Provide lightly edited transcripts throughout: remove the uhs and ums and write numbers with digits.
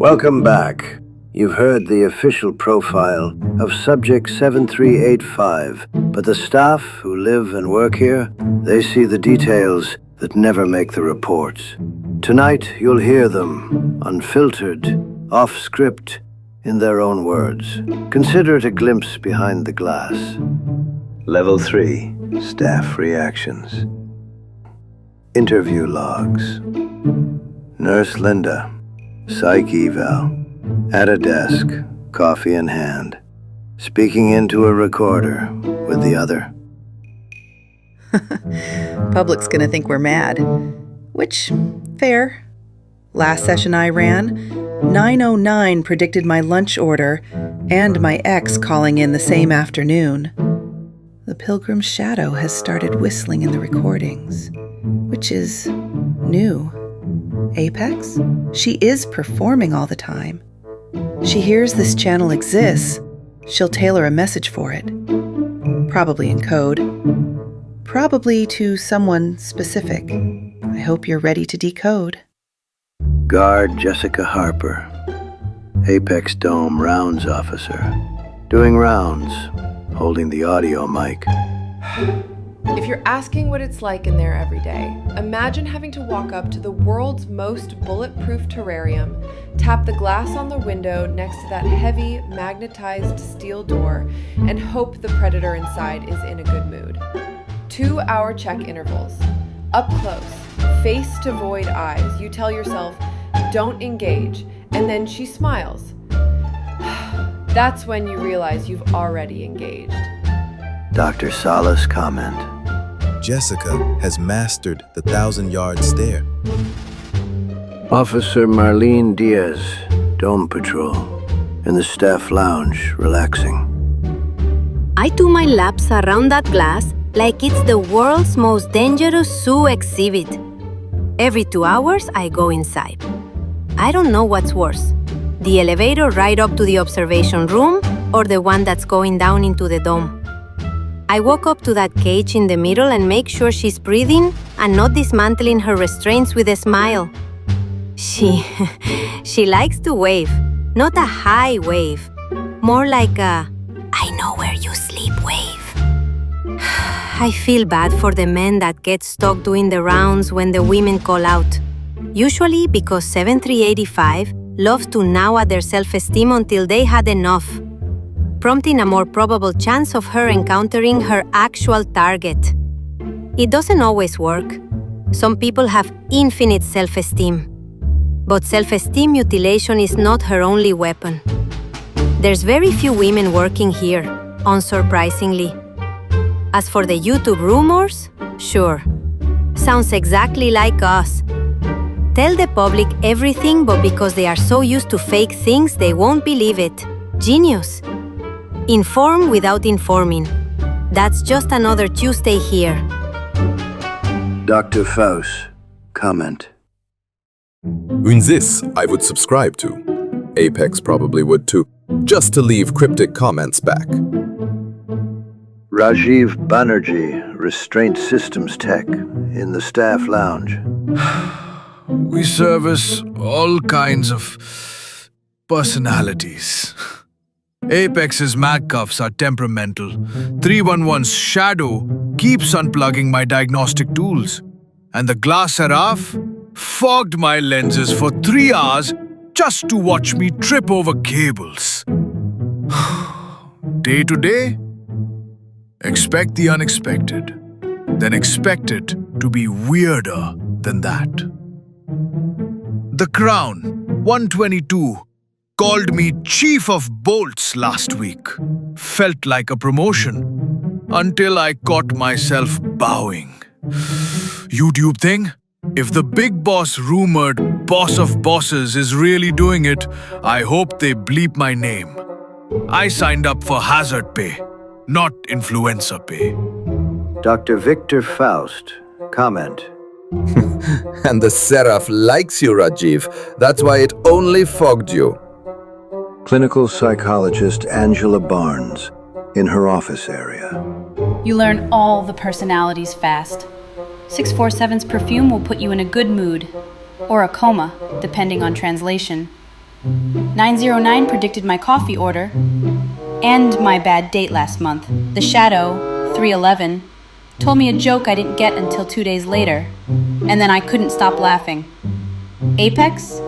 Welcome back. You've heard the official profile of Subject 7385, but the staff who live and work here, they see the details that never make the reports. Tonight, you'll hear them, unfiltered, off-script, in their own words. Consider it a glimpse behind the glass. Level 3, Staff Reactions. Interview logs. Nurse Linda, psych eval, at a desk, coffee in hand, speaking into a recorder with the other. Public's gonna think we're mad. Which, fair. Last session I ran, 9:09 predicted my lunch order and my ex calling in the same afternoon. The Pilgrim's shadow has started whistling in the recordings, which is new. Apex? She is performing all the time. She hears this channel exists. She'll tailor a message for it. Probably in code. Probably to someone specific. I hope you're ready to decode. Guard Jessica Harper, Apex Dome rounds officer, doing rounds, holding the audio mic. If you're asking what it's like in there every day, imagine having to walk up to the world's most bulletproof terrarium, tap the glass on the window next to that heavy, magnetized steel door, and hope the predator inside is in a good mood. 2-hour check intervals. Up close, face to void eyes, you tell yourself, don't engage, and then she smiles. That's when you realize you've already engaged. Dr. Sala's comment. Jessica has mastered the 1,000-yard stare. Officer Marlene Diaz, Dome Patrol, in the staff lounge, relaxing. I do my laps around that glass like it's the world's most dangerous zoo exhibit. Every 2 hours, I go inside. I don't know what's worse, the elevator right up to the observation room or the one that's going down into the dome. I walk up to that cage in the middle and make sure she's breathing and not dismantling her restraints with a smile. She likes to wave, not a high wave, more like a I know where you sleep wave. I feel bad for the men that get stuck doing the rounds when the women call out. Usually because 7385 loves to gnaw at their self-esteem until they had enough, prompting a more probable chance of her encountering her actual target. It doesn't always work. Some people have infinite self-esteem. But self-esteem mutilation is not her only weapon. There's very few women working here, unsurprisingly. As for the YouTube rumors, sure. Sounds exactly like us. Tell the public everything, but because they are so used to fake things, they won't believe it. Genius. Inform without informing. That's just another Tuesday here. Dr. Faust, comment. In this, I would subscribe to. Apex probably would too, just to leave cryptic comments back. Rajiv Banerjee, Restraint Systems Tech, in the staff lounge. We service all kinds of personalities. Apex's mag cuffs are temperamental. 311's shadow keeps unplugging my diagnostic tools. And the glass seraph fogged my lenses for 3 hours just to watch me trip over cables. Day to day, expect the unexpected, then expect it to be weirder than that. The Crown, 122, called me Chief of Bolts last week. Felt like a promotion until I caught myself bowing. YouTube thing? If the big boss rumored boss of bosses is really doing it, I hope they bleep my name. I signed up for hazard pay, not influencer pay. Dr. Victor Faust, comment. And the Seraph likes you, Rajiv. That's why it only fogged you. Clinical psychologist Angela Barnes, in her office area. You learn all the personalities fast. 647's perfume will put you in a good mood, or a coma, depending on translation. 909 predicted my coffee order and my bad date last month. The Shadow, 311, told me a joke I didn't get until 2 days later, and then I couldn't stop laughing. Apex?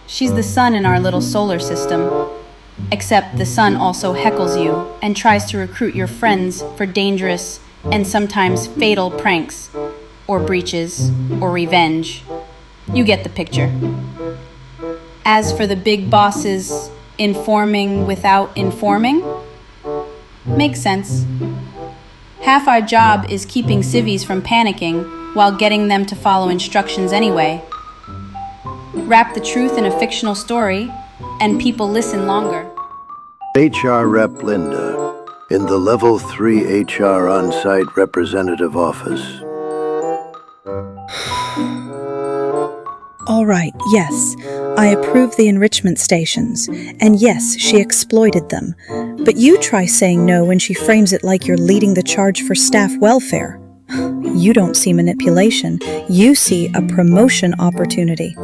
She's the sun in our little solar system. Except the sun also heckles you and tries to recruit your friends for dangerous and sometimes fatal pranks, or breaches, or revenge. You get the picture. As for the big bosses informing without informing, makes sense. Half our job is keeping civvies from panicking while getting them to follow instructions anyway. Wrap the truth in a fictional story, and people listen longer. HR Rep Linda, in the Level 3 HR on-site representative office. All right, yes, I approve the enrichment stations, and yes, she exploited them. But you try saying no when she frames it like you're leading the charge for staff welfare. You don't see manipulation, you see a promotion opportunity.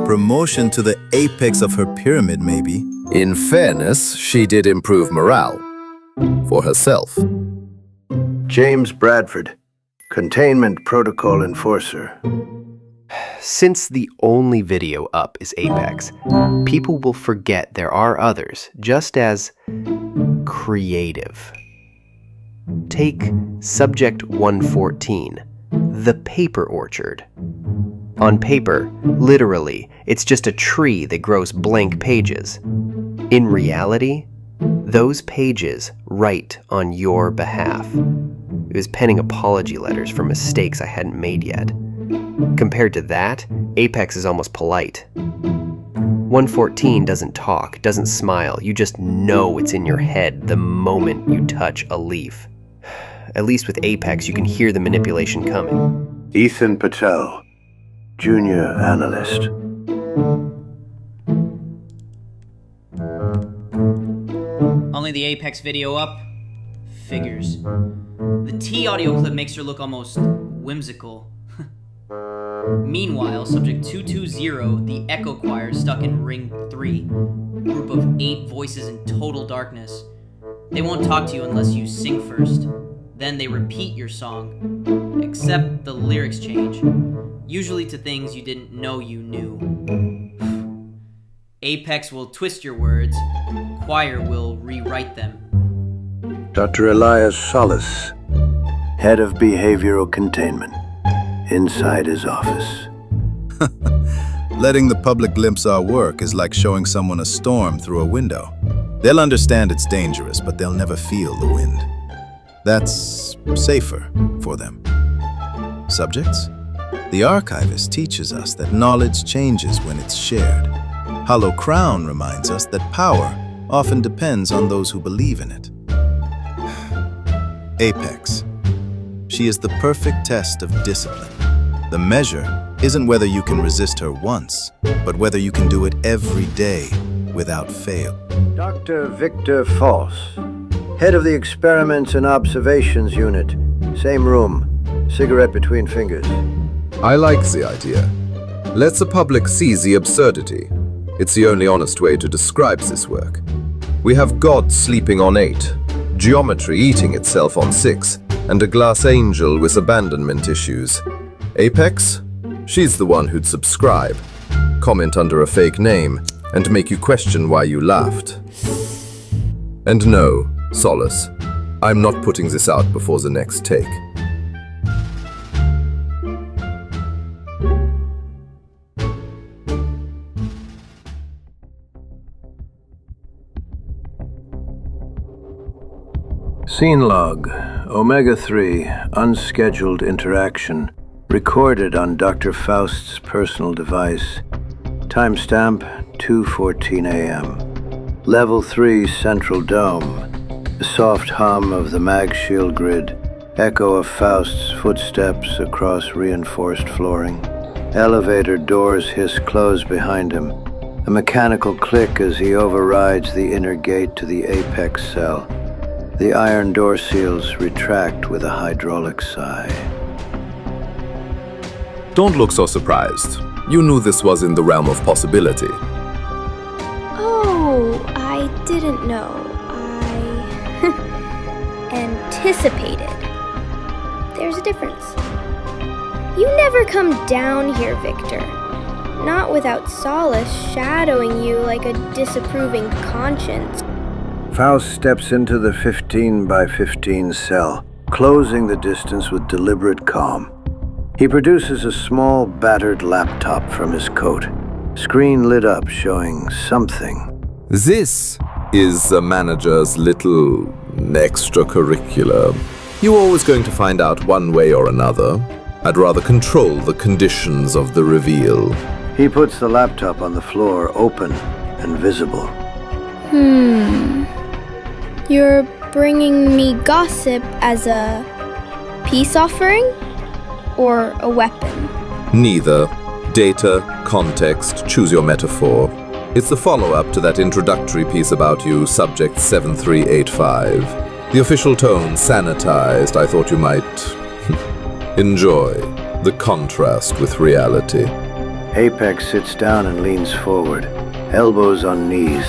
Promotion to the apex of her pyramid, maybe. In fairness, she did improve morale. For herself. James Bradford, Containment Protocol Enforcer. Since the only video up is Apex, people will forget there are others just as creative. Take Subject 114, the paper orchard. On paper, literally, it's just a tree that grows blank pages. In reality, those pages write on your behalf. It was penning apology letters for mistakes I hadn't made yet. Compared to that, Apex is almost polite. 114 doesn't talk, doesn't smile, you just know it's in your head the moment you touch a leaf. At least with Apex, you can hear the manipulation coming. Ethan Patel, Junior Analyst. Only the Apex video up? Figures. The T audio clip makes her look almost whimsical. Meanwhile, Subject 220, the Echo Choir, is stuck in Ring 3. Group of 8 voices in total darkness. They won't talk to you unless you sing first. Then they repeat your song. Except the lyrics change. Usually to things you didn't know you knew. Apex will twist your words. Choir will rewrite them. Dr. Elias Solis, Head of Behavioral Containment, inside his office. Letting the public glimpse our work is like showing someone a storm through a window. They'll understand it's dangerous, but they'll never feel the wind. That's safer for them. Subjects? The archivist teaches us that knowledge changes when it's shared. Hollow Crown reminds us that power often depends on those who believe in it. Apex. She is the perfect test of discipline. The measure isn't whether you can resist her once, but whether you can do it every day without fail. Dr. Victor Foss, Head of the Experiments and Observations Unit. Same room. Cigarette between fingers. I like the idea. Let the public see the absurdity. It's the only honest way to describe this work. We have God sleeping on 8, geometry eating itself on 6, and a glass angel with abandonment issues. Apex? She's the one who'd subscribe, comment under a fake name, and make you question why you laughed. And no, Solace, I'm not putting this out before the next take. Scene log, Omega-3, unscheduled interaction, recorded on Dr. Faust's personal device. Timestamp 2:14 a.m. Level 3 Central Dome. The soft hum of the mag shield grid. Echo of Faust's footsteps across reinforced flooring. Elevator doors hiss close behind him. A mechanical click as he overrides the inner gate to the Apex cell. The iron door seals retract with a hydraulic sigh. Don't look so surprised. You knew this was in the realm of possibility. Oh, I didn't know. I anticipated. There's a difference. You never come down here, Victor. Not without Solace shadowing you like a disapproving conscience. Faust steps into the 15 by 15 cell, closing the distance with deliberate calm. He produces a small, battered laptop from his coat. Screen lit up, showing something. This is the manager's little extracurricular. You're always going to find out one way or another. I'd rather control the conditions of the reveal. He puts the laptop on the floor, open and visible. You're bringing me gossip as a peace offering? Or a weapon? Neither. Data, context, choose your metaphor. It's the follow-up to that introductory piece about you, Subject 7385. The official tone sanitized. I thought you might enjoy the contrast with reality. Apex sits down and leans forward, elbows on knees,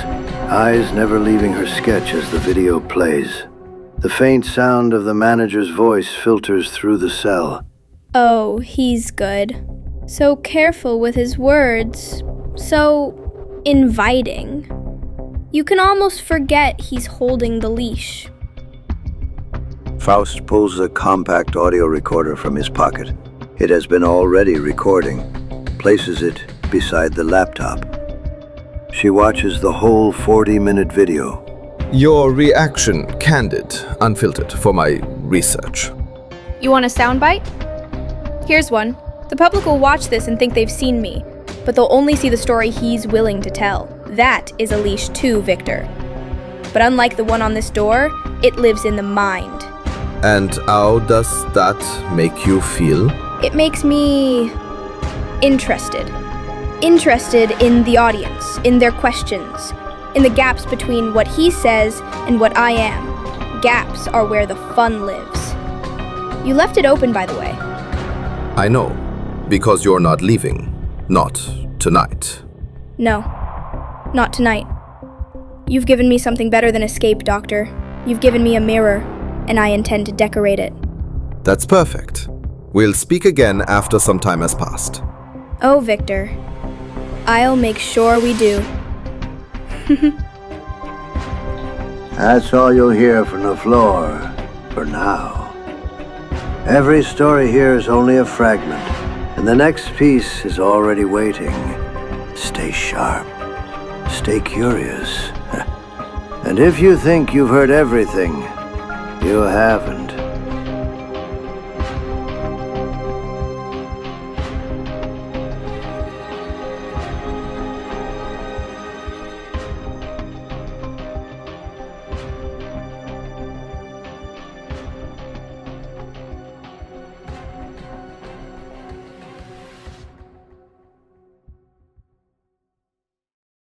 eyes never leaving her sketch as the video plays. The faint sound of the manager's voice filters through the cell. Oh, he's good. So careful with his words. So inviting. You can almost forget he's holding the leash. Faust pulls a compact audio recorder from his pocket. It has been already recording, places it beside the laptop. She watches the whole 40-minute video. Your reaction, candid, unfiltered, for my research. You want a soundbite? Here's one. The public will watch this and think they've seen me, but they'll only see the story he's willing to tell. That is a leash too, Victor. But unlike the one on this door, it lives in the mind. And how does that make you feel? It makes me interested. Interested in the audience, in their questions, in the gaps between what he says and what I am. Gaps are where the fun lives. You left it open, by the way. I know, because you're not leaving. Not tonight. No, not tonight. You've given me something better than escape, Doctor. You've given me a mirror, and I intend to decorate it. That's perfect. We'll speak again after some time has passed. Oh, Victor. I'll make sure we do. That's all you'll hear from the floor, for now. Every story here is only a fragment, and the next piece is already waiting. Stay sharp. Stay curious. And if you think you've heard everything, you haven't.